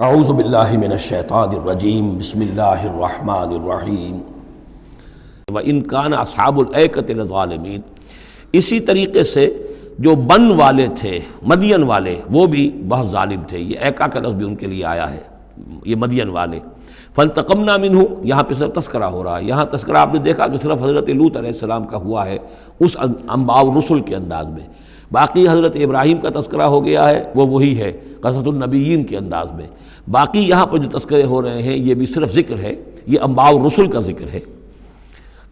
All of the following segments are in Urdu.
اعوذ باللہ من الشیطان الرجیم بسم اللہ الرحمن الرحیم وَإِن كَانَ أَصْحَابُ الْأَيْكَةِ لَظَالِمِينَ۔ اسی طریقے سے جو بن والے تھے، مدین والے، وہ بھی بہت ظالم تھے۔ یہ ایکا کا لفظ بھی ان کے لیے آیا ہے، یہ مدین والے۔ فَانْتَقَمْنَا مِنْهُ، یہاں پہ صرف تذکرہ ہو رہا ہے۔ یہاں تذکرہ آپ نے دیکھا کہ صرف حضرت لوط علیہ السلام کا ہوا ہے اس انباء الرسل کے انداز میں، باقی حضرت ابراہیم کا تذکرہ ہو گیا ہے، وہ وہی ہے قصص النبیین کے انداز میں۔ باقی یہاں پر جو تذکرے ہو رہے ہیں یہ بھی صرف ذکر ہے، یہ انباء الرسل کا ذکر ہے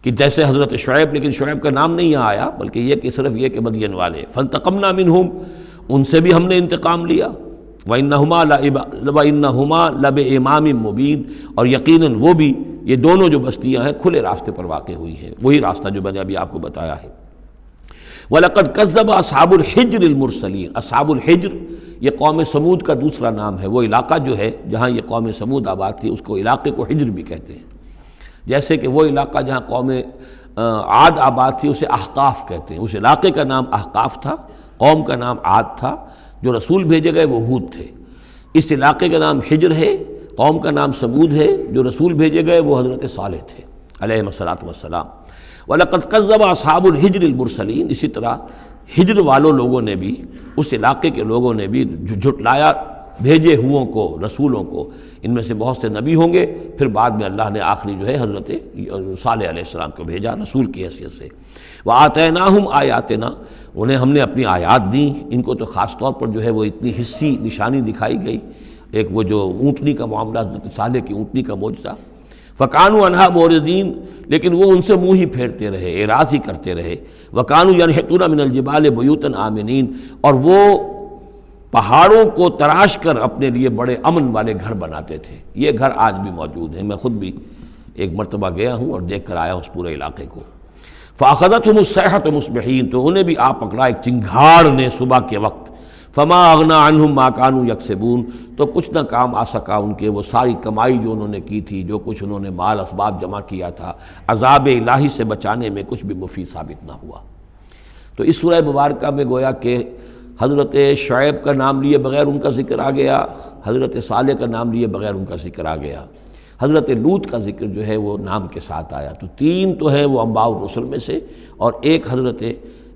کہ جیسے حضرت شعیب، لیکن شعیب کا نام نہیں یہاں آیا، بلکہ یہ کہ صرف یہ کہ مدین والے۔ فانتقمنا منہم، ان سے بھی ہم نے انتقام لیا۔ وَإِنَّهُمَا لَبِإِمَامٍ مُّبِينٍ، اور یقیناً وہ بھی، یہ دونوں جو بستیاں ہیں کھلے راستے پر واقع ہوئی ہیں، وہی راستہ جو میں نے ابھی آپ کو بتایا ہے۔ وَلَقَدْ كَذَّبَ أَصْحَابُ الْحِجْرِ الْمُرْسَلِينَ، اصحاب الحجر یہ قوم سمود کا دوسرا نام ہے۔ وہ علاقہ جو ہے جہاں یہ قوم سمود آباد تھی اس کو علاقے کو حجر بھی کہتے ہیں، جیسے کہ وہ علاقہ جہاں قوم عاد آباد تھی اسے احقاف کہتے ہیں۔ اس علاقے کا نام احقاف تھا، قوم کا نام عاد تھا، جو رسول بھیجے گئے وہ ہود تھے۔ اس علاقے کا نام حجر ہے، قوم کا نام سمود ہے، جو رسول بھیجے گئے وہ حضرت صالح تھے علیہ الصلوۃ والسلام۔ وَلَقَدْ كَذَّبَ أَصْحَابُ الْحِجْرِ الْمُرْسَلِينَ، اسی طرح ہجر والوں لوگوں نے بھی، اس علاقے کے لوگوں نے بھی جھٹلایا بھیجے ہوں کو، رسولوں کو۔ ان میں سے بہت سے نبی ہوں گے، پھر بعد میں اللہ نے آخری جو ہے حضرت صالح علیہ السلام کو بھیجا رسول کی حیثیت سے۔ وَآتَيْنَاهُمْ آیَاتِنَا، انہیں ہم نے اپنی آیات دیں۔ ان کو تو خاص طور پر جو ہے وہ اتنی حصی نشانی دکھائی گئی، ایک وہ جو اونٹنی کا معاملہ، حضرت صالح کی اونٹنی کا معجزہ۔ فَكَانُوا عَنْهَا مُعْرِضِينَ، لیکن وہ ان سے منہ ہی پھیرتے رہے، اعراض ہی کرتے رہے۔ وَكَانُوا يَنْحِتُونَ مِنَ الْجِبَالِ بُيُوتًا آمِنِينَ، اور وہ پہاڑوں کو تراش کر اپنے لیے بڑے امن والے گھر بناتے تھے۔ یہ گھر آج بھی موجود ہیں، میں خود بھی ایک مرتبہ گیا ہوں اور دیکھ کر آیا ہوں اس پورے علاقے کو۔ فَأَخَذَتْهُمُ الصَّيْحَةُ مُصْبِحِينَ، تو انہیں بھی آ پکڑا ایک چنگھاڑ نے صبح کے وقت۔ فَمَا أَغْنَىٰ عَنْهُمْ مَا كَانُوا يَكْسِبُونَ، تو کچھ نہ کام آ سکا ان کے وہ ساری کمائی جو انہوں نے کی تھی، جو کچھ انہوں نے مال اسباب جمع کیا تھا، عذاب الہی سے بچانے میں کچھ بھی مفید ثابت نہ ہوا۔ تو اس سورہ مبارکہ میں گویا کہ حضرت شعیب کا نام لیے بغیر ان کا ذکر آ گیا، حضرت صالح کا نام لیے بغیر ان کا ذکر آ گیا، حضرت لوط کا ذکر جو ہے وہ نام کے ساتھ آیا۔ تو تین تو ہیں وہ انباء الرسل میں سے، اور ایک حضرت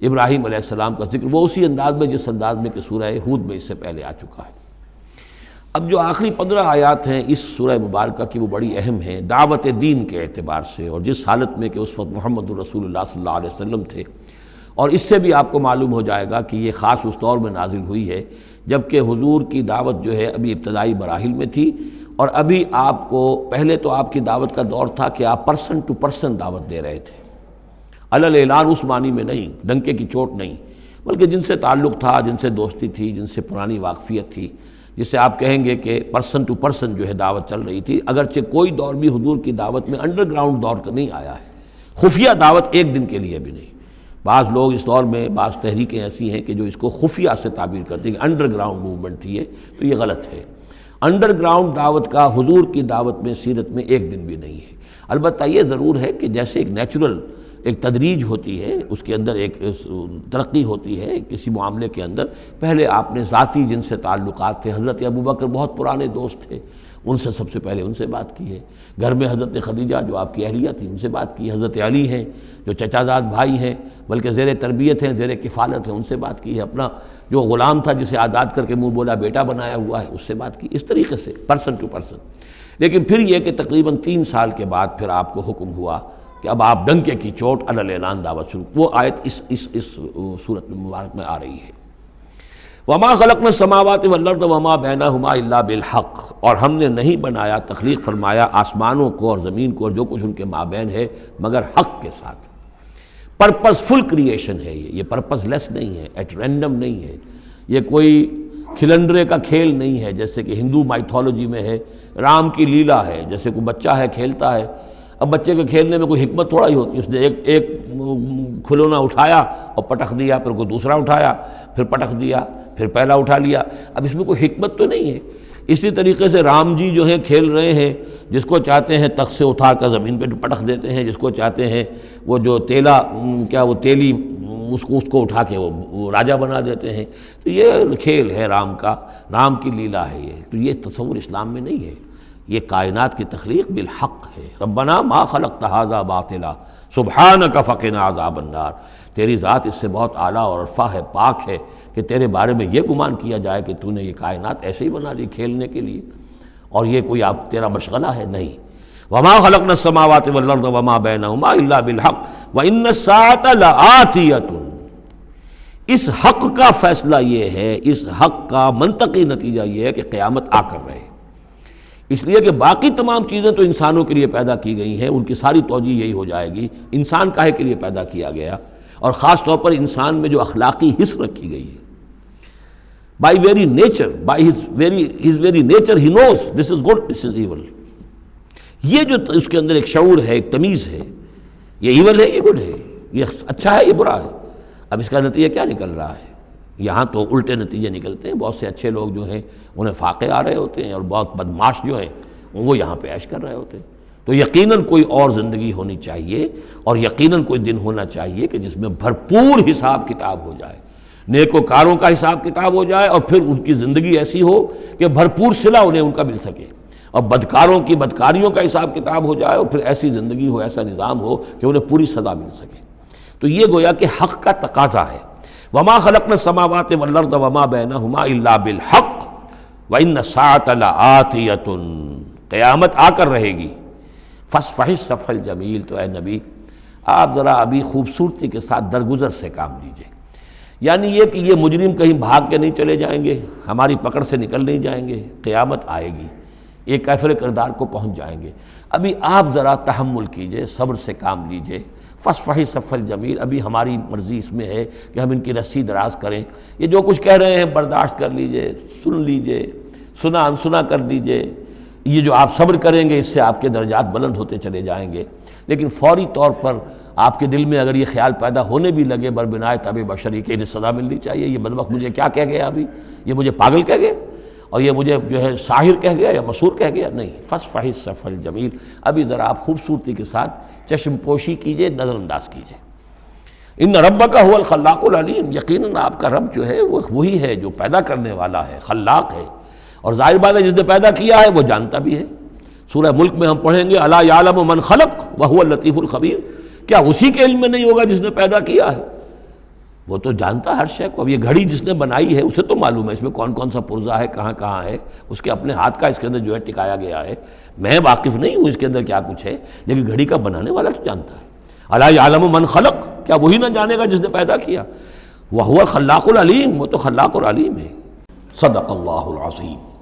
ابراہیم علیہ السلام کا ذکر، وہ اسی انداز میں جس انداز میں کہ سورہ ہود میں اس سے پہلے آ چکا ہے۔ اب جو آخری 15 آیات ہیں اس سورہ مبارکہ کی وہ بڑی اہم ہیں دعوت دین کے اعتبار سے، اور جس حالت میں کہ اس وقت محمد الرسول اللہ صلی اللہ علیہ وسلم تھے۔ اور اس سے بھی آپ کو معلوم ہو جائے گا کہ یہ خاص اس دور میں نازل ہوئی ہے جبکہ حضور کی دعوت جو ہے ابھی ابتدائی مراحل میں تھی، اور ابھی آپ کو پہلے تو آپ کی دعوت کا دور تھا کہ آپ پرسن ٹو پرسن دعوت دے رہے تھے، علل اعلان اس معنی میں نہیں، ڈنکے کی چوٹ نہیں، بلکہ جن سے تعلق تھا، جن سے دوستی تھی، جن سے پرانی واقفیت تھی، جس سے آپ کہیں گے کہ پرسن ٹو پرسن جو ہے دعوت چل رہی تھی۔ اگرچہ کوئی دور بھی حضور کی دعوت میں انڈر گراؤنڈ دور کا نہیں آیا ہے، خفیہ دعوت ایک دن کے لیے بھی نہیں۔ بعض لوگ اس دور میں، بعض تحریکیں ایسی ہیں کہ جو اس کو خفیہ سے تعبیر کرتے ہیں کہ انڈر گراؤنڈ موومنٹ تھی، تو یہ غلط ہے۔ انڈر گراؤنڈ دعوت کا حضور کی دعوت میں سیرت میں ایک دن بھی نہیں ہے۔ البتہ یہ ضرور ہے کہ جیسے ایک نیچرل ایک تدریج ہوتی ہے، اس کے اندر ایک ترقی ہوتی ہے کسی معاملے کے اندر۔ پہلے آپ نے ذاتی جن سے تعلقات تھے، حضرت ابوبکر بہت پرانے دوست تھے، ان سے سب سے پہلے ان سے بات کی ہے۔ گھر میں حضرت خدیجہ جو آپ کی اہلیہ تھی، ان سے بات کی۔ حضرت علی ہیں جو چچا زاد بھائی ہیں، بلکہ زیر تربیت ہیں، زیر کفالت ہیں، ان سے بات کی ہے۔ اپنا جو غلام تھا جسے آزاد کر کے منہ بولا بیٹا بنایا ہوا ہے، اس سے بات کی۔ اس طریقے سے پرسن ٹو پرسن۔ لیکن پھر یہ کہ تقریباً 3 سال کے بعد پھر آپ کو حکم ہوا کہ اب آپ ڈنکے کی چوٹ علل اعلان دعوت شروع۔ وہ آیت اس صورت مبارک میں آ رہی ہے۔ وما خلقنا السماوات والارض وما بینہما الا بالحق، اور ہم نے نہیں بنایا، تخلیق فرمایا آسمانوں کو اور زمین کو اور جو کچھ ان کے مابین ہے مگر حق کے ساتھ۔ پرپز فل کریشن ہے یہ پرپز لیس نہیں ہے، ایٹ رینڈم نہیں ہے، یہ کوئی کھلنڈرے کا کھیل نہیں ہے جیسے کہ ہندو مائتھولوجی میں ہے، رام کی لیلا ہے، جیسے کوئی بچہ ہے کھیلتا ہے۔ اب بچے کے کھیلنے میں کوئی حکمت تھوڑا ہی ہوتی ہے، اس نے ایک کھلونا اٹھایا اور پٹخ دیا، پھر کوئی دوسرا اٹھایا، پھر پٹخ دیا، پھر پہلا اٹھا لیا۔ اب اس میں کوئی حکمت تو نہیں ہے۔ اسی طریقے سے رام جی جو ہیں کھیل رہے ہیں، جس کو چاہتے ہیں تخت سے اٹھا کر زمین پہ پٹخ دیتے ہیں، جس کو چاہتے ہیں وہ جو تیلی اس کو اٹھا کے وہ راجہ بنا دیتے ہیں. تو یہ کھیل ہے رام کا، رام کی لیلا ہے یہ. تو یہ تصور اسلام میں نہیں ہے. یہ کائنات کی تخلیق بالحق ہے. ربنا ما خلقت ھذا باطلا سبحانک فقنا عذاب النار. تیری ذات اس سے بہت اعلیٰ اور عرفہ ہے، پاک ہے کہ تیرے بارے میں یہ گمان کیا جائے کہ تو نے یہ کائنات ایسے ہی بنا دی کھیلنے کے لیے، اور یہ کوئی آپ تیرا مشغلہ ہے. نہیں. وما خلقنا السماوات والارض وما بینہما الا بالحق وان الساعۃ لآتیۃ. اس حق کا فیصلہ یہ ہے، اس حق کا منطقی نتیجہ یہ ہے کہ قیامت آ کر رہے. اس لیے کہ باقی تمام چیزیں تو انسانوں کے لیے پیدا کی گئی ہیں، ان کی ساری توجہ یہی ہو جائے گی انسان کاہے کے لیے پیدا کیا گیا، اور خاص طور پر انسان میں جو اخلاقی حس رکھی گئی ہے. By very nature, by his very nature he knows this is good this is evil. یہ جو اس کے اندر ایک شعور ہے، ایک تمیز ہے، یہ ایول ہے یہ گڈ ہے، یہ اچھا ہے یہ برا ہے. اب اس کا نتیجہ کیا نکل رہا ہے؟ یہاں تو الٹے نتیجے نکلتے ہیں. بہت سے اچھے لوگ جو ہیں انہیں فاقے آ رہے ہوتے ہیں، اور بہت بدماش جو ہیں وہ یہاں پہ عیش کر رہے ہوتے ہیں. تو یقیناً کوئی اور زندگی ہونی چاہیے، اور یقیناً کوئی دن ہونا چاہیے کہ جس میں بھرپور حساب کتاب ہو جائے، نیکوکاروں کا حساب کتاب ہو جائے، اور پھر ان کی زندگی ایسی ہو کہ بھرپور صلہ انہیں ان کا مل سکے، اور بدکاروں کی بدکاریوں کا حساب کتاب ہو جائے، اور پھر ایسی زندگی ہو، ایسا نظام ہو کہ انہیں پوری سزا مل سکے. تو یہ گویا کہ حق کا تقاضا ہے. وما خلقنا السماوات والارض وما بینہما الا بالحق وان الساعۃ لآتیۃ. قیامت آ کر رہے گی. فاصفح الصفح الجمیل. تو اے نبی آپ ذرا ابھی خوبصورتی کے ساتھ درگزر سے کام لیجئے. یعنی یہ کہ یہ مجرم کہیں بھاگ کے نہیں چلے جائیں گے، ہماری پکڑ سے نکل نہیں جائیں گے. قیامت آئے گی، ایک کیفر کردار کو پہنچ جائیں گے. ابھی آپ ذرا تحمل کیجئے، صبر سے کام لیجئے. فاصفح الصفح الجمیل. ابھی ہماری مرضی اس میں ہے کہ ہم ان کی رسی دراز کریں. یہ جو کچھ کہہ رہے ہیں برداشت کر لیجئے، سن لیجئے، سنا انسنا کر دیجئے. یہ جو آپ صبر کریں گے اس سے آپ کے درجات بلند ہوتے چلے جائیں گے. لیکن فوری طور پر آپ کے دل میں اگر یہ خیال پیدا ہونے بھی لگے بربنائے طبع بشری کہ انہیں سزا ملنی چاہیے، یہ بدبخت مجھے کیا کہہ گیا، ابھی یہ مجھے پاگل کہہ گیا، اور یہ مجھے جو ہے ساحر کہہ گیا یا مسحور کہہ گیا. نہیں. فاصفح الصفح الجمیل. ابھی ذرا آپ خوبصورتی کے ساتھ چشم پوشی کیجئے، نظر انداز کیجئے. ان ربک هو الخلاق العلیم. یقیناً آپ کا رب جو ہے وہ وہی ہے جو پیدا کرنے والا ہے، خلاق ہے، اور ظاہر بات ہے جس نے پیدا کیا ہے وہ جانتا بھی ہے. سورہ ملک میں ہم پڑھیں گے الا یعلم من خلق وهو اللطیف الخبیر. کیا اسی کے علم میں نہیں ہوگا جس نے پیدا کیا ہے؟ وہ تو جانتا ہے ہر شے کو. اب یہ گھڑی جس نے بنائی ہے اسے تو معلوم ہے اس میں کون کون سا پرزہ ہے، کہاں کہاں ہے، اس کے اپنے ہاتھ کا اس کے اندر جو ہے ٹکایا گیا ہے. میں واقف نہیں ہوں اس کے اندر کیا کچھ ہے، لیکن گھڑی کا بنانے والا تو جانتا ہے. الا یعلم من خلق. کیا وہی نہ جانے گا جس نے پیدا کیا؟ وہو الخلاق العلیم. وہ تو خلاق اور علیم ہے. صدق اللہ العظیم.